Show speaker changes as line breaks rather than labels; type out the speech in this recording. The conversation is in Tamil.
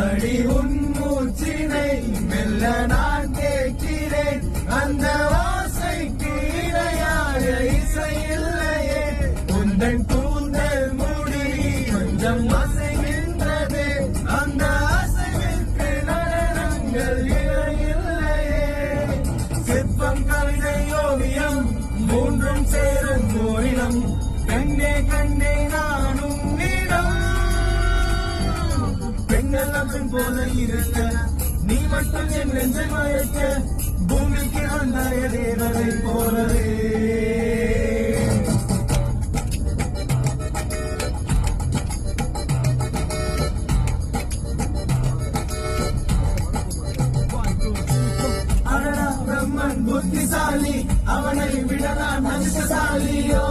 அடி உன் மூச்சினை மெல்ல நான் கேட்கிறேன் அந்த ஓசைக்கு இணையாக இசை இல்லையே உந்தன் கூந்தல் முடி கொஞ்சம் அசைகின்றது அந்த அசைவிற்கு நடனங்கள் இல்லையே சிற்பம் கவிதை ஓவியம் மூன்றும் சேரும் கோயிலம் கண்ணே கண்ணே நானும் நீடம் பெண்ணெல்லாம் பெண் போல இருக்க நீ மட்டும் என் நெஞ்சை மயக்க பூமிக்கு வந்த தேவதை போலவே பிரம்மன் புத்திசாலி அவனை விட நான் அதிர்ஷ்டசாலியோ